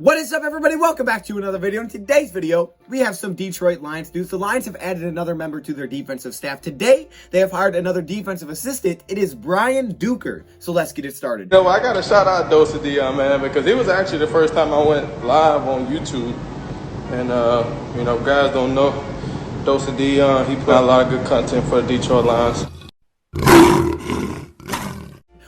What is up, everybody? Welcome back to another video. In today's video, we have some Detroit Lions news. The Lions have added another member to their defensive staff. Today, they have hired another defensive assistant. It is Brian Duker. So let's get it started. I got to shout out DoseOfDion, man, because it was actually the first time I went live on YouTube. And, guys don't know, DoseOfDion, he put out a lot of good content for the Detroit Lions.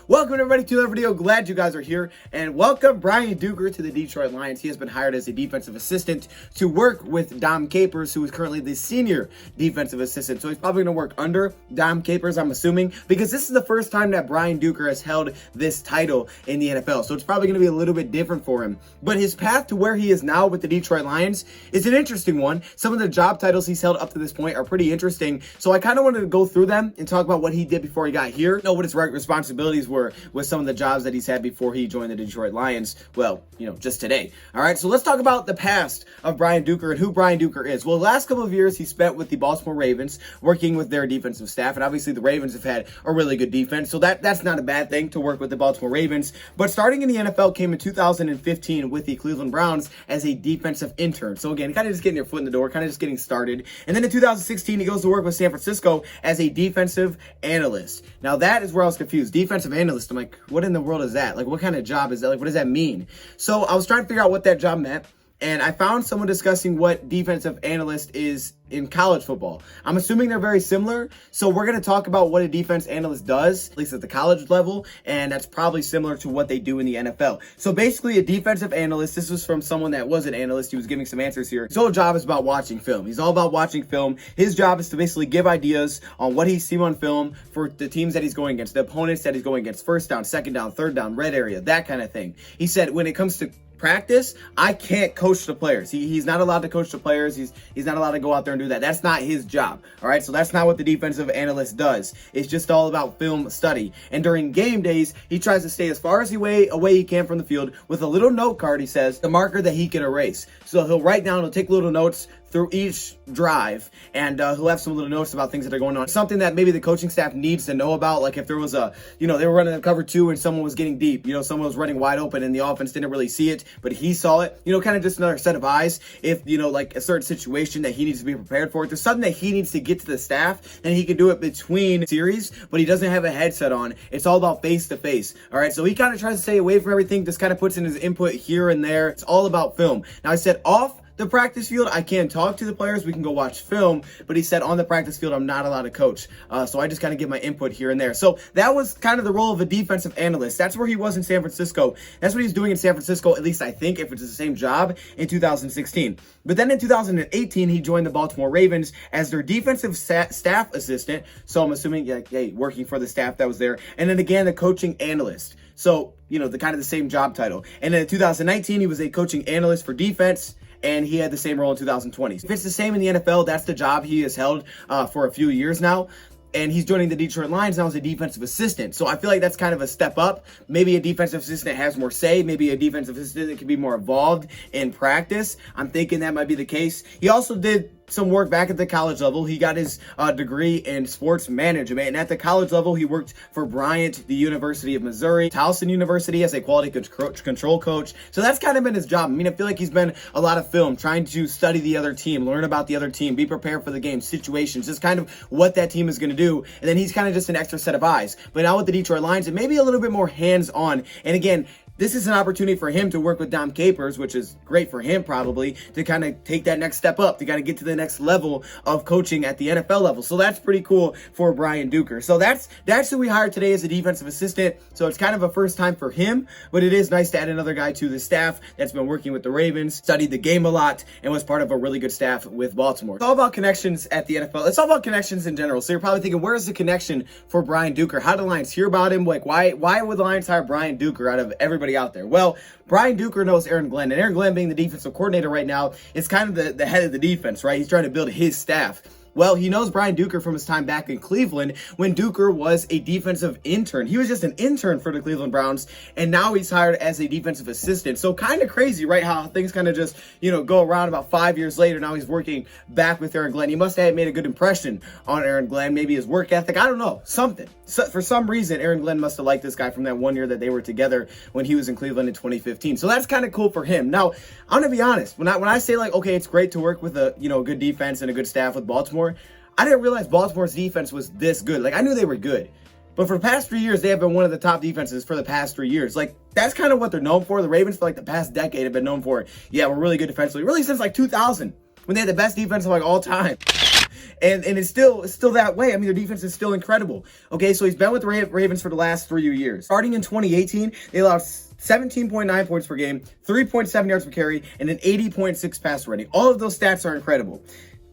Welcome everybody to another video. Glad you guys are here, and welcome Brian Duker to the Detroit Lions. He has been hired as a defensive assistant to work with Dom Capers, who is currently the senior defensive assistant. So he's probably going to work under Dom Capers, I'm assuming, because this is the first time that Brian Duker has held this title in the NFL. So it's probably going to be a little bit different for him. But his path to where he is now with the Detroit Lions is an interesting one. Some of the job titles he's held up to this point are pretty interesting. So I kind of wanted to go through them and talk about what he did before he got here, know what his responsibilities were with some of the jobs that he's had before he joined the Detroit Lions. Well, just today. All right, so let's talk about the past of Brian Duker and who Brian Duker is. Well, the last couple of years he spent with the Baltimore Ravens, working with their defensive staff, and obviously the Ravens have had a really good defense, so that's not a bad thing to work with the Baltimore Ravens. But starting in the NFL came in 2015 with the Cleveland Browns as a defensive intern. So again, kind of just getting your foot in the door, kind of just getting started. And then in 2016, he goes to work with San Francisco as a defensive analyst. Now that is where I was confused. Defensive analyst, I'm like, what in the world is that? Like, what kind of job is that? Like, what does that mean? So I was trying to figure out what that job meant, and I found someone discussing what defensive analyst is in college football. I'm assuming they're very similar, so we're going to talk about what a defense analyst does, at least at the college level, and that's probably similar to what they do in the NFL. So basically, a defensive analyst, this was from someone that was an analyst, he was giving some answers here. His whole job is about watching film. He's all about watching film. His job is to basically give ideas on what he's seen on film for the teams that he's going against, the opponents that he's going against, first down, second down, third down, red area, that kind of thing. He said when it comes to practice, I can't coach the players. He's not allowed to coach the players. He's not allowed to go out there and do that. That's not his job. All right, so that's not what the defensive analyst does. It's just all about film study. And during game days, he tries to stay as far as away he can from the field with a little note card, he says, the marker that he can erase. So he'll write down, he'll take little notes through each drive, and he'll have some little notes about things that are going on. Something that maybe the coaching staff needs to know about, like if there was they were running a cover two and someone was getting deep, someone was running wide open and the offense didn't really see it, but he saw it, kind of just another set of eyes. If, like a certain situation that he needs to be prepared for, if there's something that he needs to get to the staff, then he can do it between series, but he doesn't have a headset on. It's all about face to face. All right, so he kind of tries to stay away from everything, just kind of puts in his input here and there. It's all about film. Now, I said off the practice field, I can talk to the players, we can go watch film, but he said on the practice field, I'm not allowed to coach. So I just kind of give my input here and there. So that was kind of the role of a defensive analyst. That's where he was in San Francisco. That's what he's doing in San Francisco, at least I think, if it's the same job, in 2016. But then in 2018, he joined the Baltimore Ravens as their defensive staff assistant. So I'm assuming, working for the staff that was there. And then again, the coaching analyst. So, the kind of the same job title. And then in 2019, he was a coaching analyst for defense, and he had the same role in 2020. If it's the same in the NFL, that's the job he has held for a few years now. And he's joining the Detroit Lions now as a defensive assistant. So I feel like that's kind of a step up. Maybe a defensive assistant has more say. Maybe a defensive assistant can be more involved in practice. I'm thinking that might be the case. He also did some work back at the college level. He got his degree in sports management, and at the college level he worked for Bryant, the University of Missouri, Towson University as a quality control coach. So that's kind of been his job. I mean, I feel like he's been a lot of film, trying to study the other team, learn about the other team, be prepared for the game, situations, just kind of what that team is going to do. And then he's kind of just an extra set of eyes. But now with the Detroit Lions, it may be a little bit more hands-on. And again, this is an opportunity for him to work with Dom Capers, which is great for him probably, to kind of take that next step up, to kind of get to the next level of coaching at the NFL level. So that's pretty cool for Brian Duker. So that's who we hired today as a defensive assistant. So it's kind of a first time for him, but it is nice to add another guy to the staff that's been working with the Ravens, studied the game a lot, and was part of a really good staff with Baltimore. It's all about connections at the NFL. It's all about connections in general. So you're probably thinking, where's the connection for Brian Duker? How did the Lions hear about him? Like, why would the Lions hire Brian Duker out of everybody out there? Well, Brian Duker knows Aaron Glenn, and Aaron Glenn, being the defensive coordinator right now, is kind of the head of the defense, right? He's trying to build his staff. Well, he knows Brian Duker from his time back in Cleveland when Duker was a defensive intern. He was just an intern for the Cleveland Browns, and now he's hired as a defensive assistant. So kind of crazy, right? How things kind of just, go around. About 5 years later. Now he's working back with Aaron Glenn. He must have made a good impression on Aaron Glenn. Maybe his work ethic. I don't know. Something. So for some reason, Aaron Glenn must have liked this guy from that 1 year that they were together when he was in Cleveland in 2015. So that's kind of cool for him. Now, I'm going to be honest. When I say like, okay, it's great to work with a, good defense and a good staff with Baltimore, I didn't realize Baltimore's defense was this good. Like, I knew they were good. But for the past 3 years, they have been one of the top defenses for the past 3 years. Like, that's kind of what they're known for. The Ravens, for like the past decade, have been known for, yeah, we're really good defensively. Really since like 2000, when they had the best defense of like all time. And it's still that way. I mean, their defense is still incredible. Okay, so he's been with the Ravens for the last 3 years. Starting in 2018, they allowed 17.9 points per game, 3.7 yards per carry, and an 80.6 passer rating. All of those stats are incredible.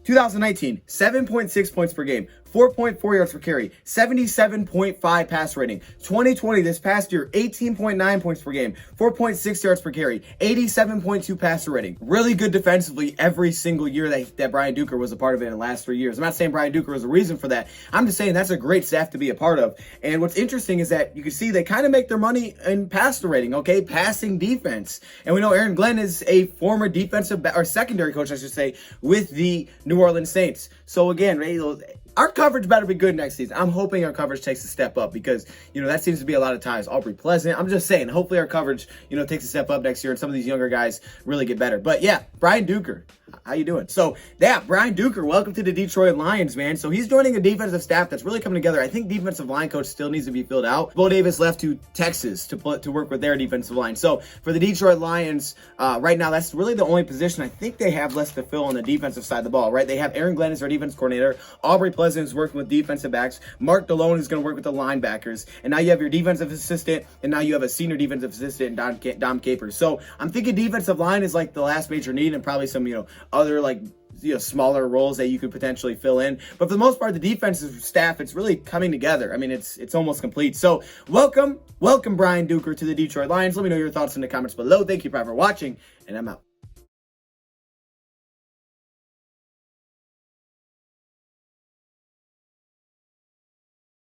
2019, 7.6 points per game, 4.4 yards per carry, 77.5 pass rating. 2020, this past year, 18.9 points per game, 4.6 yards per carry, 87.2 passer rating. Really good defensively every single year that Brian Duker was a part of it in the last 3 years. I'm not saying Brian Duker was the reason for that. I'm just saying that's a great staff to be a part of. And what's interesting is that you can see they kind of make their money in passer rating, okay? Passing defense. And we know Aaron Glenn is a former defensive or secondary coach, I should say, with the New Orleans Saints. So again, our coverage better be good next season. I'm hoping our coverage takes a step up because, that seems to be a lot of times. Aubrey Pleasant. I'm just saying, hopefully our coverage, takes a step up next year and some of these younger guys really get better. But yeah, Brian Duker, how you doing? So yeah, Brian Duker, welcome to the Detroit Lions, man. So he's joining a defensive staff that's really coming together. I think defensive line coach still needs to be filled out. Bo Davis left to Texas to work with their defensive line. So for the Detroit Lions, right now, that's really the only position I think they have left to fill on the defensive side of the ball, right? They have Aaron Glenn as their defense coordinator. Aubrey Pleasant is working with defensive backs. Mark DeLone is going to work with the linebackers. And now you have your defensive assistant, and now you have a senior defensive assistant, Dom Capers. So I'm thinking defensive line is like the last major need, and probably some, other like smaller roles that you could potentially fill in. But for the most part, the defensive staff, it's really coming together. I mean, it's almost complete. So welcome Brian Duker to the Detroit Lions. Let me know your thoughts in the comments below. Thank you for watching, and I'm out.